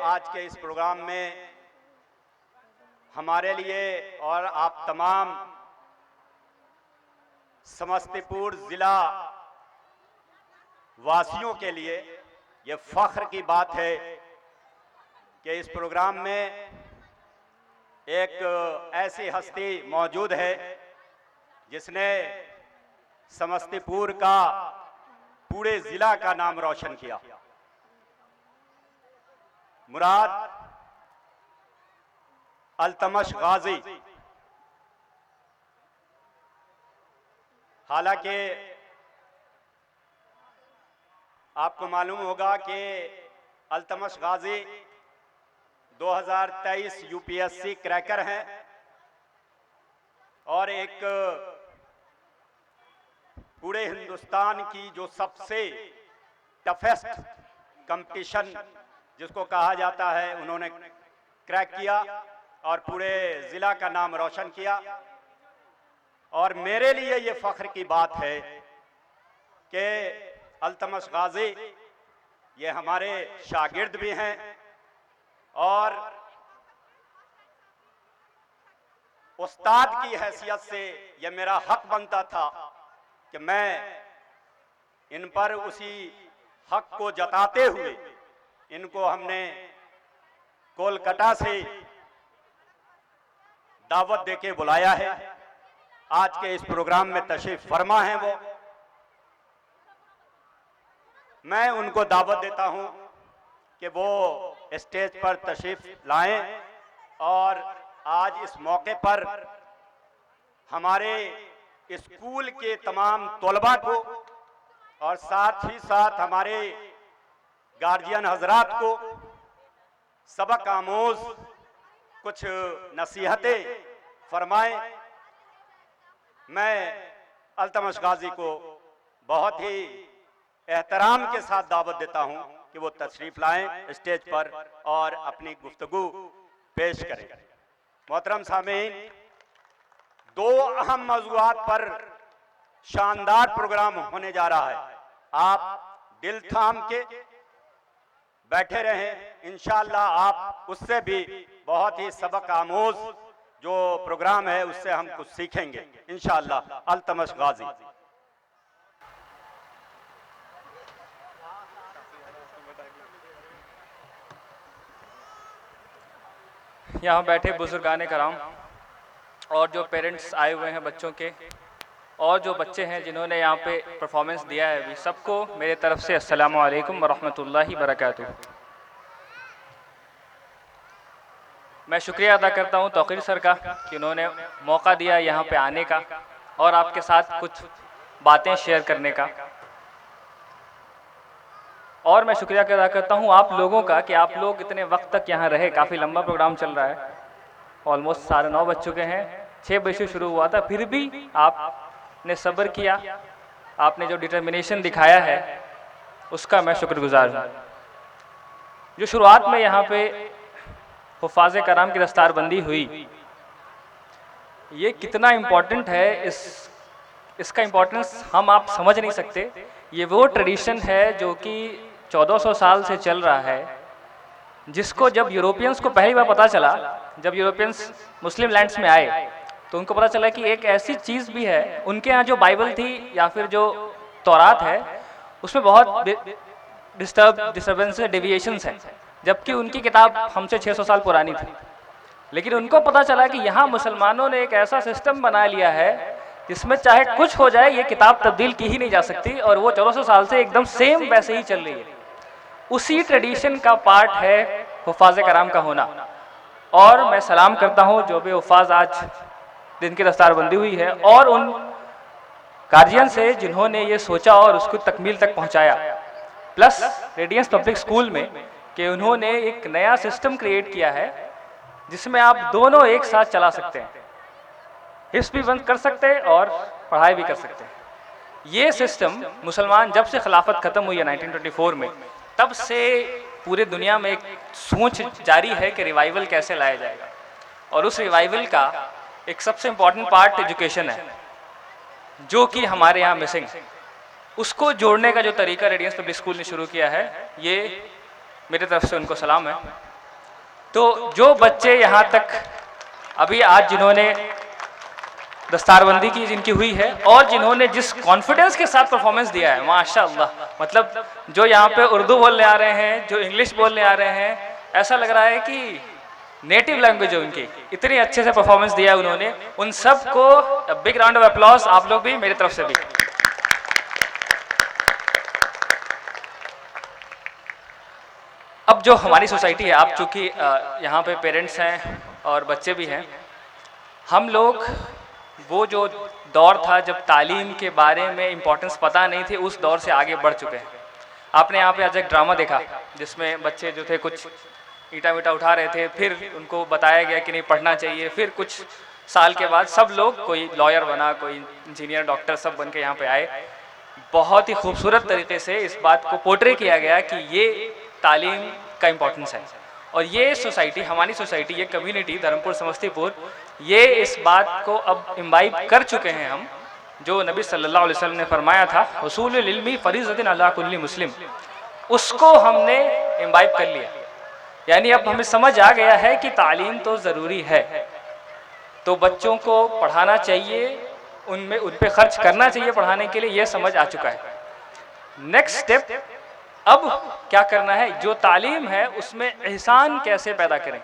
आज के इस प्रोग्राम में हमारे लिए और आप तमाम समस्तीपुर ज़िला वासियों के लिए ये फख्र की बात है कि इस प्रोग्राम में एक ऐसी हस्ती मौजूद है जिसने समस्तीपुर का पूरे ज़िला का नाम रोशन किया। मुराद अल्तमश गाजी। हालांकि आपको मालूम होगा कि अल्तमश गाजी 2023 यूपीएससी क्रैकर हैं और एक पूरे हिंदुस्तान की जो सबसे टफेस्ट कंपटीशन जिसको कहा जाता है उन्होंने क्रैक किया और पूरे ज़िला का नाम रोशन किया। और मेरे लिए ये फख्र की बात है कि अल्तमश गाजी ये हमारे शागिर्द भी हैं और उस्ताद की हैसियत से ये मेरा हक बनता था कि मैं इन पर उसी हक को जताते हुए इनको हमने कोलकाता से दावत देके बुलाया है। आज के इस प्रोग्राम में तशरीफ फरमा है वो, मैं उनको दावत देता हूं कि वो स्टेज पर तशरीफ लाएं और आज इस मौके पर हमारे स्कूल के तमाम तलबा को और साथ ही साथ हमारे गार्जियन हजरात को सबक आमोज कुछ नसीहतें फरमाएं। मैं अल्तमश गाजी को बहुत ही एहतराम के साथ दावत देता हूं कि वो तशरीफ लाएं स्टेज पर और अपनी गुफ्तगू पेश करें। मोहतरम सामीन, दो अहम मौज़ूआत पर शानदार प्रोग्राम होने जा रहा है। आप दिल थाम के बैठे रहें, इंशाअल्लाह आप उससे भी बहुत ही सबक आमोज जो प्रोग्राम है उससे हम कुछ सीखेंगे इंशाअल्लाह। अल्तमश गाजी। यहाँ बैठे बुजुर्गान कराम और जो पेरेंट्स आए हुए हैं बच्चों के और जो बच्चे हैं जिन्होंने यहाँ पे परफॉर्मेंस दिया है, अभी सबको मेरे तरफ से अस्सलामु अलैकुम वरहमतुल्लाहि वबरकातुहू। मैं शुक्रिया अदा करता हूँ तौक़ीर सर का कि उन्होंने मौका दिया यहाँ पे आने का और आपके साथ कुछ बातें शेयर करने का। और मैं शुक्रिया अदा करता हूँ आप लोगों का कि आप लोग इतने वक्त तक यहाँ रहे। काफ़ी लंबा प्रोग्राम चल रहा है, ऑलमोस्ट 9:30 बज चुके हैं, 6 बजे से शुरू हुआ था, फिर भी आपने सब्र किया, आपने जो डिटर्मिनेशन दिखाया है उसका मैं शुक्रगुजार हूँ। जो शुरुआत में यहाँ पे हुफ़ाज़ कराम की दस्तारबंदी हुई, ये कितना इम्पोर्टेंट है, इसका इम्पोर्टेंस हम आप समझ नहीं सकते। ये वो ट्रेडिशन है जो कि 1400 साल से चल रहा है, जिसको जब यूरोपियंस को पहली बार पता चला, जब यूरोपियंस मुस्लिम लैंड्स में आए तो उनको पता चला कि एक ऐसी चीज़ भी है। उनके यहाँ जो बाइबल थी या फिर जो तौरात है उसमें बहुत डिस्टर्बेंस डेविएशंस हैं, जबकि उनकी किताब हमसे 600 साल पुरानी थी। लेकिन उनको पता चला कि यहाँ मुसलमानों ने एक ऐसा सिस्टम बना लिया है जिसमें चाहे कुछ हो जाए ये किताब तब्दील की ही नहीं जा सकती, और वो 1400 साल से एकदम सेम वैसे ही चल रही है। उसी ट्रेडिशन का पार्ट है हुफ़ाज़ कराम का होना। और मैं सलाम करता हूँ जो भी हुफ़ाज़ आज जिनकी दस्तारबंदी हुई है और उन गार्जियन से जिन्होंने ये सोचा और उसको तकमील तक पहुँचाया, प्लस रेडियंस पब्लिक स्कूल में कि उन्होंने एक नया सिस्टम क्रिएट किया है जिसमें आप दोनों एक साथ चला सकते हैं, हिफ्ज़ भी बंद कर सकते हैं और पढ़ाई भी कर सकते हैं। ये सिस्टम मुसलमान जब से खिलाफत ख़त्म हुई है 1924 में, तब से पूरे दुनिया में एक सोच जारी है कि रिवाइवल कैसे लाया जाएगा। और उस रिवाइवल का एक सबसे इम्पॉर्टेंट पार्ट एजुकेशन है, जो कि हमारे यहाँ मिसिंग। उसको जोड़ने का जो तरीका रेडियंस पब्लिक स्कूल ने शुरू किया है, ये मेरे तरफ से उनको सलाम है। तो जो बच्चे यहाँ तक अभी आज जिन्होंने दस्तारबंदी की जिनकी हुई है और जिन्होंने जिस कॉन्फिडेंस के साथ परफॉर्मेंस दिया है, माशाअल्लाह, मतलब जो यहाँ पे उर्दू बोलने आ रहे हैं, जो इंग्लिश बोलने आ रहे हैं, ऐसा लग रहा है कि नेटिव लैंग्वेज है उनकी, इतने अच्छे से परफॉर्मेंस दिया है उन्होंने। उन सब को बिग राउंड ऑफ अप्लॉज, आप लोग भी, मेरी तरफ से भी। अब जो हमारी सोसाइटी है, आप चूंकि यहाँ पे पेरेंट्स हैं और बच्चे भी हैं, हम लोग वो जो दौर था जब तालीम के बारे में इम्पोर्टेंस पता नहीं थी, उस दौर से आगे बढ़ चुके हैं। आपने यहाँ पे आज एक ड्रामा देखा जिसमें बच्चे जो थे कुछ ईटा वीटा उठा रहे थे, फिर उनको बताया गया कि नहीं पढ़ना चाहिए, फिर कुछ साल के बाद सब लोग, कोई लॉयर बना, कोई इंजीनियर, डॉक्टर, सब बन के यहाँ पे आए। बहुत ही खूबसूरत तरीके से इस बात को पोर्ट्रे किया गया कि ये तालीम का इम्पोर्टेंस है। और ये सोसाइटी, हमारी सोसाइटी, ये कम्युनिटी धर्मपुर समस्तीपुर, ये इस बात को अब इम्बाइब कर चुके हैं हम, जो नबी सल्लल्लाहु अलैहि वसल्लम ने फरमाया था, हुसूलुल इल्मी फरीज़तुन अला कुल्ली मुस्लिम, उसको हमने इम्बाइब कर लिया। यानी अब हमें समझ आ गया है कि तालीम तो ज़रूरी है, तो बच्चों को पढ़ाना चाहिए, उन पे खर्च करना चाहिए पढ़ाने के लिए, ये समझ आ चुका है। नेक्स्ट स्टेप अब क्या करना है, जो तालीम है उसमें एहसान कैसे पैदा करें।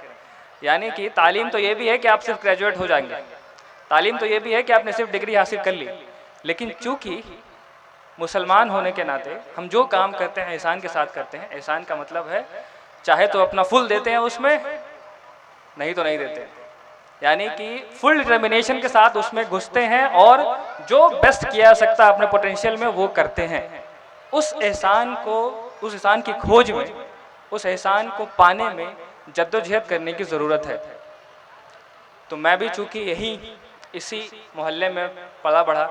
यानी कि तालीम तो ये भी है कि आप सिर्फ ग्रेजुएट हो जाएंगे, तालीम तो ये भी है कि आपने सिर्फ डिग्री हासिल कर ली, लेकिन चूंकि मुसलमान होने के नाते हम जो काम करते हैं एहसान के साथ करते हैं। एहसान का मतलब है चाहे तो अपना फुल देते हैं उसमें, नहीं तो नहीं देते, यानी कि फुल डिटर्मिनेशन के साथ उसमें घुसते हैं और जो बेस्ट किया जा सकता है अपने पोटेंशियल में वो करते हैं। उस एहसान को, उस एहसान की खोज में, उस एहसान को पाने में जद्दोजहद करने की ज़रूरत है। तो मैं भी चूँकि यही इसी मोहल्ले में पला बढ़ा,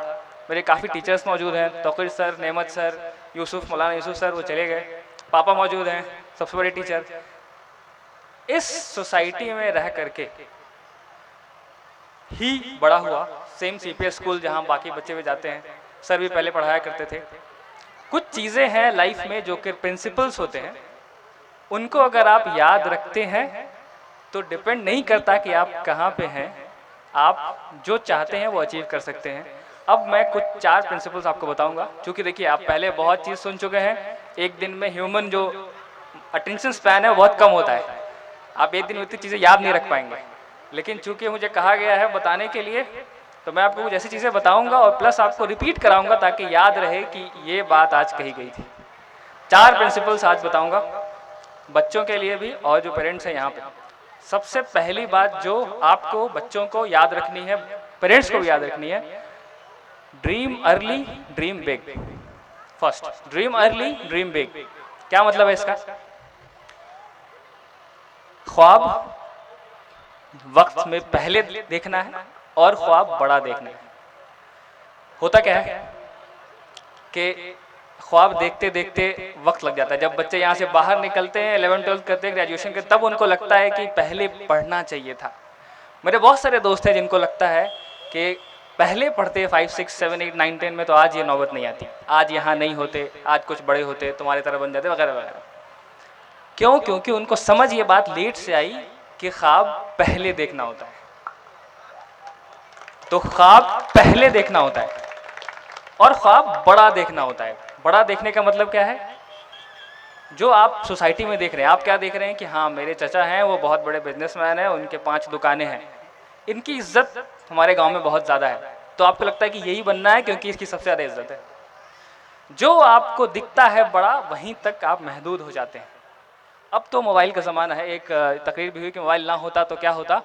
मेरे काफ़ी टीचर्स मौजूद हैं, तौकीर सर, नेमत सर, यूसुफ, मौलाना यूसुफ सर, वो चले गए, पापा मौजूद हैं, सबसे बड़े टीचर। इस सोसाइटी में रह करके ही बड़ा हुआ, सेम CPS स्कूल जहाँ बाकी बच्चे भी जाते हैं, सर भी पहले पढ़ाया करते थे। कुछ चीज़ें हैं लाइफ में जो कि प्रिंसिपल्स होते हैं, उनको अगर आप याद रखते हैं तो डिपेंड नहीं करता कि आप कहाँ पे हैं, आप जो चाहते हैं वो अचीव कर सकते हैं। अब मैं कुछ 4 प्रिंसिपल्स आपको बताऊंगा, क्योंकि देखिए आप पहले बहुत चीज़ सुन चुके हैं। एक दिन में ह्यूमन जो अटेंशन स्पैन है बहुत कम होता है, आप एक दिन में इतनी चीज़ें याद नहीं रख पाएंगे, लेकिन चूंकि मुझे कहा गया है बताने के लिए, तो मैं आपको कुछ ऐसी चीज़ें बताऊंगा और प्लस आपको रिपीट कराऊंगा ताकि याद रहे कि ये बात आज कही गई थी। 4 प्रिंसिपल्स आज बताऊंगा बच्चों के लिए भी और जो पेरेंट्स हैं यहाँ पे। सबसे पहली बात जो आपको बच्चों को याद रखनी है, पेरेंट्स को भी याद रखनी है, dream early dream big. First, dream early dream big. क्या मतलब है इसका? ख्वाब वक्त में पहले देखना है और ख्वाब बड़ा देखना है। होता क्या है कि ख्वाब देखते देखते वक्त लग जाता है। जब बच्चे यहाँ से बाहर निकलते हैं, 11-12 करते हैं, ग्रेजुएशन के, तब उनको लगता है कि पहले पढ़ना चाहिए था। मेरे बहुत सारे दोस्त हैं जिनको लगता है कि पहले पढ़ते 5, 6, 7, 8, 9, 10 में तो आज ये नौबत नहीं आती, आज यहाँ नहीं होते, आज कुछ बड़े होते, तुम्हारी तरह बन जाते, वगैरह वगैरह। क्यों? क्योंकि उनको समझ ये बात लेट से आई कि ख्वाब पहले देखना होता है। तो ख्वाब पहले देखना होता है और ख्वाब बड़ा देखना होता है। बड़ा देखने का मतलब क्या है? जो आप सोसाइटी में देख रहे हैं, आप क्या देख रहे हैं कि हाँ मेरे चचा हैं, वो बहुत बड़े बिजनेसमैन हैं, उनके 5 दुकानें हैं, इनकी इज्जत हमारे गांव में बहुत ज़्यादा है, तो आपको लगता है कि यही बनना है क्योंकि इसकी सबसे ज़्यादा इज्जत है। जो आपको दिखता है बड़ा, वहीं तक आप महदूद हो जाते हैं। अब तो मोबाइल का ज़माना है, एक तकरीर भी हुई कि मोबाइल ना होता तो क्या होता।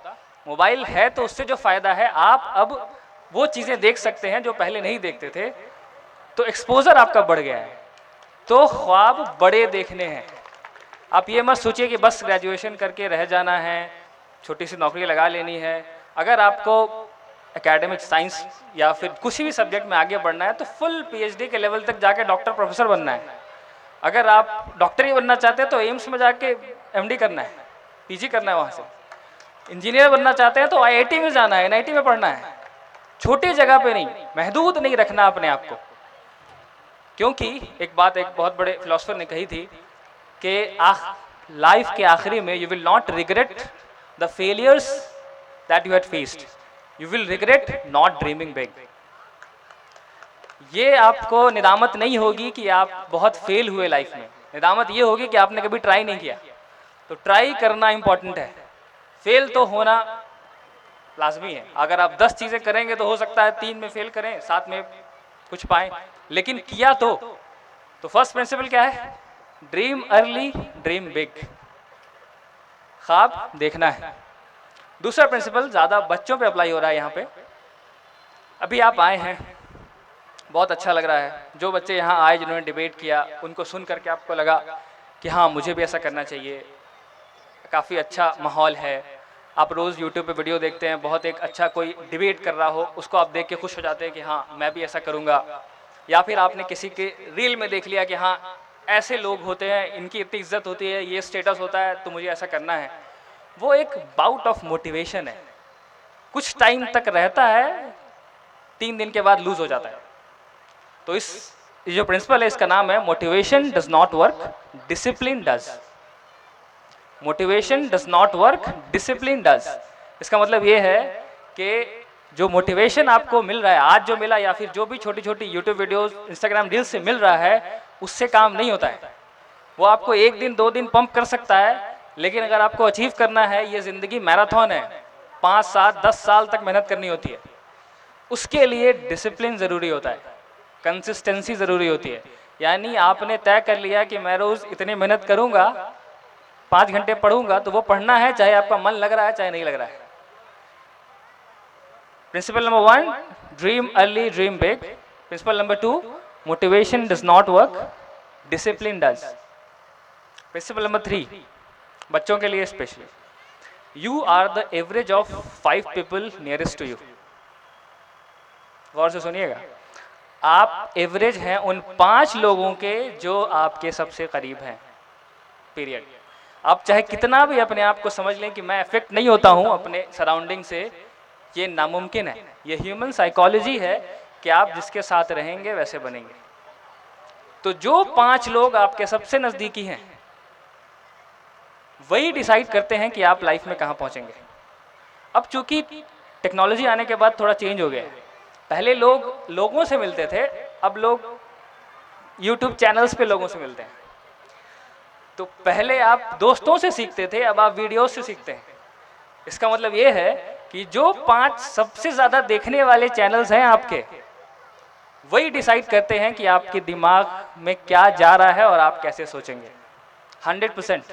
मोबाइल है तो उससे जो फ़ायदा है, आप अब वो चीज़ें देख सकते हैं जो पहले नहीं देखते थे, तो एक्सपोजर आपका बढ़ गया है। तो ख्वाब बड़े देखने हैं। आप ये मत सोचिए कि बस ग्रेजुएशन करके रह जाना है, छोटी सी नौकरी लगा लेनी है। अगर आपको एकेडमिक साइंस या फिर किसी भी सब्जेक्ट में आगे बढ़ना है तो फुल PhD के लेवल तक जाके डॉक्टर प्रोफेसर बनना है। अगर आप डॉक्टर ही बनना चाहते हैं तो एम्स में जाके MD करना है, PG करना है वहाँ से। इंजीनियर बनना चाहते हैं तो IIT में जाना है, NIT में पढ़ना है। छोटी जगह पे नहीं, महदूद नहीं रखना अपने आप को। क्योंकि एक बात एक बहुत बड़े फिलोसफर ने कही थी कि लाइफ के आखिरी में you will not regret the failures that you had faced, you will regret not dreaming big. ये आपको निदामत नहीं होगी कि आप बहुत फेल हुए लाइफ में, निदामत ये होगी कि आपने कभी ट्राई नहीं किया। तो ट्राई करना इंपॉर्टेंट है, फेल तो होना लाजमी है। अगर आप 10 चीज़ें करेंगे तो हो सकता है 3 में फेल करें, 7 में कुछ पाएं, लेकिन किया तो फर्स्ट प्रिंसिपल क्या है? Dream early, dream big. ख्वाब देखना है। दूसरा प्रिंसिपल ज़्यादा बच्चों पे अप्लाई हो रहा है यहाँ पे। अभी आप आए हैं, बहुत अच्छा लग रहा है। जो बच्चे यहाँ आए जिन्होंने डिबेट किया, उनको सुन करके आपको लगा कि हाँ मुझे भी ऐसा करना चाहिए, काफ़ी अच्छा माहौल है। आप रोज़ यूट्यूब पे वीडियो देखते हैं, बहुत एक अच्छा कोई डिबेट कर रहा हो, उसको आप देख के खुश हो जाते हैं कि हाँ मैं भी ऐसा करूँगा। या फिर आपने किसी के रील में देख लिया कि हाँ ऐसे लोग होते हैं, इनकी इतनी इज्जत होती है, ये स्टेटस होता है, तो मुझे ऐसा करना है। वो एक बाउट ऑफ मोटिवेशन है, कुछ टाइम तक रहता है, 3 दिन के बाद लूज हो जाता है। तो इस जो प्रिंसिपल है इसका नाम है motivation does not work, discipline does. Motivation does not work, discipline does. इसका मतलब ये है कि जो मोटिवेशन आपको मिल रहा है, आज जो मिला या फिर जो भी छोटी छोटी यूट्यूब वीडियोस, इंस्टाग्राम रील्स से मिल रहा है, उससे काम नहीं होता है। वो आपको 1 दिन 2 दिन पंप कर सकता है, लेकिन अगर आपको अचीव करना है, ये ज़िंदगी मैराथन है, 5 7 10 साल तक मेहनत करनी होती है। उसके लिए डिसिप्लिन ज़रूरी होता है, कंसिस्टेंसी ज़रूरी होती है। यानी आपने तय कर लिया कि मैं रोज़ इतनी मेहनत करूँगा, 5 घंटे पढ़ूंगा, तो वो पढ़ना है चाहे आपका मन लग रहा है चाहे नहीं लग रहा है। Principle number 1, dream early, dream big. Principle number 2, motivation does not work, discipline does. Principle number 3, बच्चों के लिए specially, you are the average of 5 people nearest to you. गौर से सुनिएगा, आप एवरेज हैं उन 5 लोगों के जो आपके सबसे करीब हैं, पीरियड। आप चाहे कितना भी अपने आप को समझ लें कि मैं इफेक्ट नहीं होता हूं अपने सराउंडिंग से, ये नामुमकिन है। ये ह्यूमन साइकोलॉजी है कि आप जिसके साथ रहेंगे वैसे बनेंगे। तो जो 5 लोग आपके सबसे नज़दीकी हैं, वही डिसाइड करते हैं कि आप लाइफ में कहाँ पहुँचेंगे। अब चूंकि टेक्नोलॉजी आने के बाद थोड़ा चेंज हो गया है, पहले लोग लोगों से मिलते थे, अब लोग यूट्यूब चैनल्स पे लोगों से मिलते हैं। तो पहले आप दोस्तों से सीखते थे, अब आप वीडियोस से सीखते हैं। इसका मतलब ये है कि जो 5 सबसे ज़्यादा देखने वाले चैनल्स हैं आपके, वही डिसाइड करते हैं कि आपके दिमाग में क्या जा रहा है और आप कैसे सोचेंगे। 100%।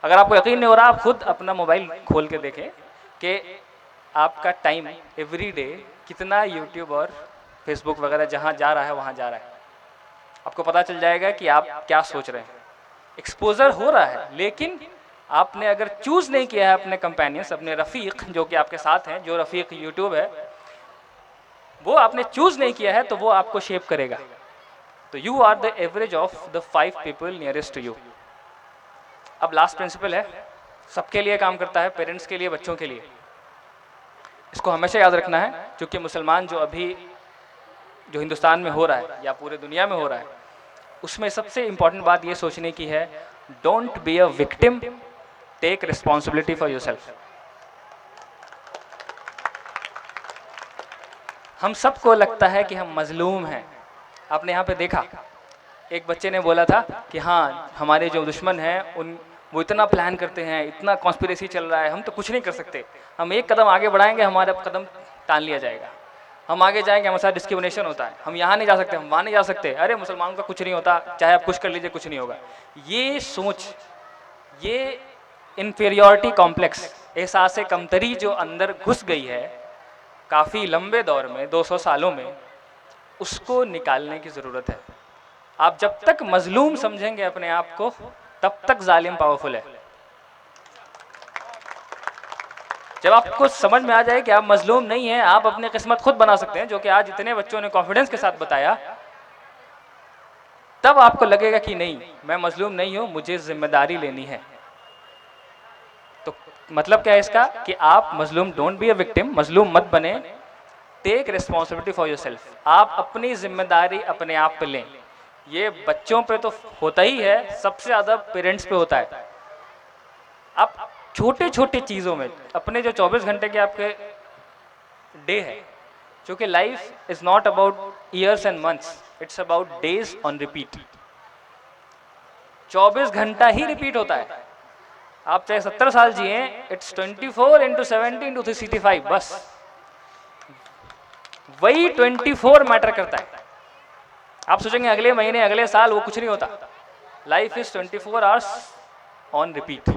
अगर आपको यकीन नहीं हो रहा, आप खुद अपना मोबाइल खोल के देखें कि आपका टाइम एवरी डे कितना यूट्यूब और फेसबुक वगैरह जहाँ जा रहा है वहाँ जा रहा है। आपको पता चल जाएगा कि आप क्या सोच रहे हैं। एक्सपोजर हो रहा है, लेकिन आपने अगर चूज नहीं किया है अपने कंपेनियंस, अपने रफ़ीक जो कि आपके साथ हैं, जो रफ़ीक यूट्यूब है, वो आपने चूज नहीं किया है, तो वो आपको शेप करेगा। तो you are the average of the 5 people nearest to you. अब लास्ट प्रिंसिपल है, सबके लिए काम करता है, पेरेंट्स के लिए, बच्चों के लिए। इसको हमेशा याद रखना है, क्योंकि मुसलमान जो अभी जो हिंदुस्तान में हो रहा है या पूरे दुनिया में हो रहा है, उसमें सबसे इंपॉर्टेंट बात ये सोचने की है, don't be a victim, take responsibility for yourself. हम सबको लगता है कि हम मजलूम हैं। आपने यहाँ पे देखा, एक बच्चे ने बोला था कि हाँ हमारे जो दुश्मन हैं वो इतना प्लान करते हैं, इतना कॉन्स्पिरेसी चल रहा है, हम तो कुछ नहीं कर सकते। हम एक कदम आगे बढ़ाएंगे, हमारा कदम टाल लिया जाएगा। हम आगे जाएंगे, हमारे साथ डिस्क्रिमिनेशन होता है, हम यहाँ नहीं जा सकते, हम वहाँ नहीं जा सकते, अरे मुसलमानों का कुछ नहीं होता, चाहे आप कुछ कर लीजिए कुछ नहीं होगा। ये सोच, ये इन्फीरियॉरिटी कॉम्प्लेक्स, एहसास कमतरी जो अंदर घुस गई है काफ़ी लंबे दौर में, 200 सालों में, उसको निकालने की ज़रूरत है। आप जब तक मजलूम समझेंगे अपने आप को, तब तक जालिम पावरफुल है। जब आपको समझ में आ जाए कि आप मजलूम नहीं हैं, आप अपनी किस्मत खुद बना सकते हैं, जो कि आज इतने बच्चों ने कॉन्फिडेंस के साथ बताया, तब आपको लगेगा कि नहीं मैं मजलूम नहीं हूं, मुझे जिम्मेदारी लेनी है। तो मतलब क्या है इसका कि आप मजलूम, डोंट बी अ विक्टिम, मजलूम मत बने, टेक रिस्पॉन्सिबिलिटी फॉर योरसेल्फ। आप अपनी जिम्मेदारी अपने आप पे लें। ये बच्चों पे तो होता ही है, सबसे ज़्यादा पेरेंट्स पे होता है। आप छोटे छोटे चीज़ों में अपने जो 24 घंटे के आपके डे है, क्योंकि life is not about years and months, it's about days on repeat. 24 घंटा ही रिपीट होता है। आप चाहे 70 साल जिए, इट्स 24 इंटू 70 इंटू 365, बस वही 24 मैटर करता है। आप सोचेंगे अगले महीने अगले साल, वो कुछ नहीं होता। Life is 24 hours on repeat.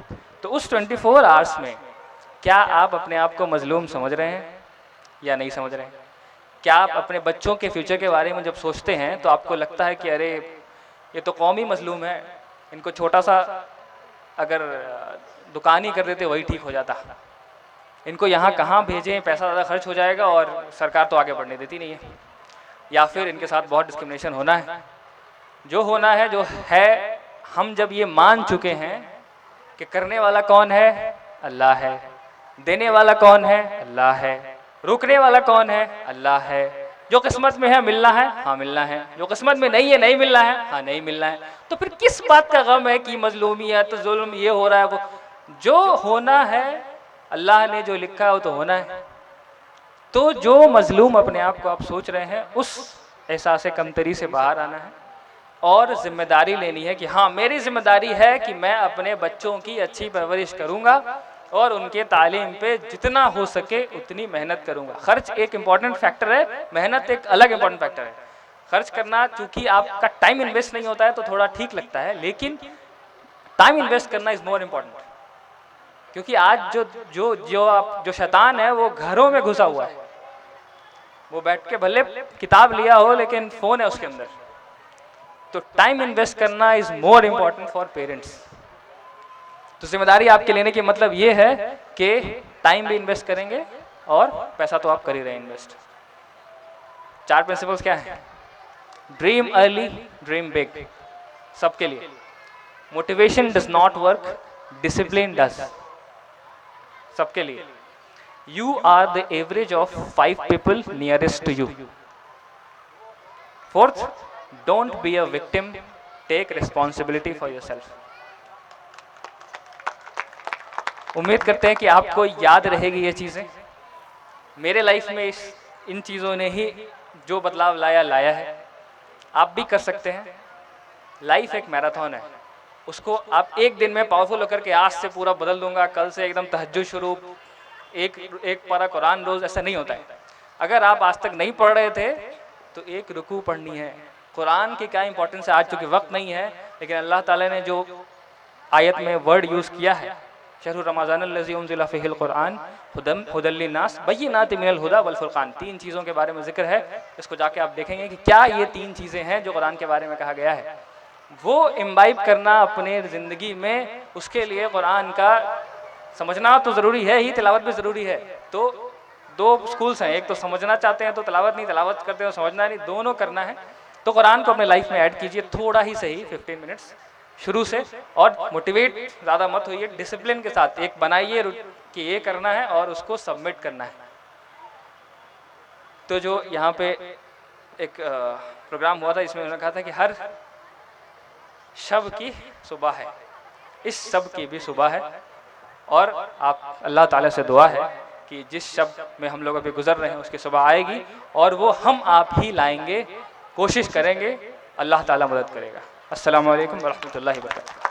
तो उस 24 आवर्स में क्या आप अपने आप को मजलूम समझ रहे हैं या नहीं समझ रहे हैं? क्या आप अपने बच्चों के फ्यूचर के बारे में जब सोचते हैं तो आपको लगता है कि अरे ये तो कौम ही मजलूम है, इनको छोटा सा अगर दुकान ही कर देते वही ठीक हो जाता, इनको यहाँ कहाँ भेजें, पैसा ज़्यादा खर्च हो जाएगा और सरकार तो आगे बढ़ने देती नहीं है, या फिर इनके साथ बहुत डिस्क्रिमिनेशन होना है। जो होना है जो है, हम जब ये मान चुके हैं कि करने वाला कौन है, अल्लाह है, देने वाला कौन है, अल्लाह है, रुकने वाला कौन है, अल्लाह है, जो किस्मत में है मिलना है, हाँ मिलना है, जो किस्मत में नहीं है नहीं मिलना है, हाँ नहीं मिलना है, तो फिर किस बात का गम है कि मजलूमियत जुल्म ये हो रहा है? वो जो होना है अल्लाह ने जो लिखा है वो तो होना है। तो जो मजलूम अपने आप को आप सोच रहे हैं, उस एहसास कमतरी से बाहर आना है और जिम्मेदारी लेनी है कि हाँ मेरी जिम्मेदारी है कि मैं अपने बच्चों की अच्छी परवरिश करूँगा और उनके तालीम पे जितना हो सके उतनी मेहनत करूँगा। खर्च एक इम्पॉर्टेंट फैक्टर है, मेहनत एक अलग इम्पॉर्टेंट फैक्टर है। खर्च करना चूँकि आपका टाइम इन्वेस्ट नहीं होता है तो थोड़ा ठीक लगता है, लेकिन टाइम इन्वेस्ट करना इज़ मोर इम्पॉर्टेंट। क्योंकि आज जो शैतान है वो घरों में घुसा हुआ है, वो बैठ के भले किताब लिया हो लेकिन फ़ोन है उसके अंदर। तो टाइम इन्वेस्ट करना is more important for parents. तो जिम्मेदारी आपके लेने की मतलब ये है कि टाइम भी इन्वेस्ट करेंगे और पैसा तो आप कर ही रहे हैं इन्वेस्ट। 4 प्रिंसिपल्स क्या है? ड्रीम अर्ली, ड्रीम बिग, सबके लिए। Motivation does not work, discipline does, सबके लिए। You are the average of 5 people nearest to you. 4th, don't be a victim, take responsibility for yourself। उम्मीद करते हैं कि आपको याद रहेगी ये चीज़ें। मेरे लाइफ में इन चीज़ों ने ही जो बदलाव लाया है, आप भी कर सकते हैं। लाइफ एक मैराथन है, उसको आप एक दिन में पावरफुल होकर के आज से पूरा बदल दूंगा, कल से एकदम तहज्जुद शुरू, एक पारा कुरान रोज, ऐसा नहीं होता है। अगर आप आज तक नहीं पढ़ रहे थे तो एक रुकू पढ़नी है। कुरान की क्या इंपॉर्टेंस है, आज चूँकि वक्त नहीं है, लेकिन अल्लाह ताला ने जो आयत में वर्ड यूज़ किया है, शहरु रमज़ानिल्लज़ी उनज़िला फ़ीहिल कुरान हुदल लिन्नास बय्यिनातिन मिनल हुदा वल फुरक़ान, 3 चीज़ों के बारे में जिक्र है। इसको जाके आप देखेंगे कि क्या ये 3 चीज़ें हैं जो कुरान के बारे में कहा गया है। वो इम्बाइब करना अपने ज़िंदगी में, उसके लिए कुरान का समझना तो ज़रूरी है ही, तिलावत भी ज़रूरी है। तो 2 स्कूल्स हैं, एक तो समझना चाहते हैं तो तिलावत नहीं, तिलावत करते हैं तो समझना नहीं, दोनों करना है। तो कुरान को अपने लाइफ में ऐड कीजिए, थोड़ा ही सही, 15 मिनट्स शुरू से, और मोटिवेट ज़्यादा मत होइए, डिसिप्लिन के साथ एक बनाइए कि ये करना है और उसको सबमिट करना है। तो जो यहाँ पे एक प्रोग्राम हुआ था, इसमें उन्होंने कहा था कि हर शब की सुबह है, इस शब की भी सुबह है, और आप अल्लाह ताला से दुआ है कि जिस शब में हम लोग अभी गुजर रहे हैं उसकी सुबह आएगी और वो हम आप ही लाएंगे, कोशिश करेंगे, अल्लाह ताला मदद करेगा। अस्सलामु अलैकुम व रहमतुल्लाहि व बरकातहू।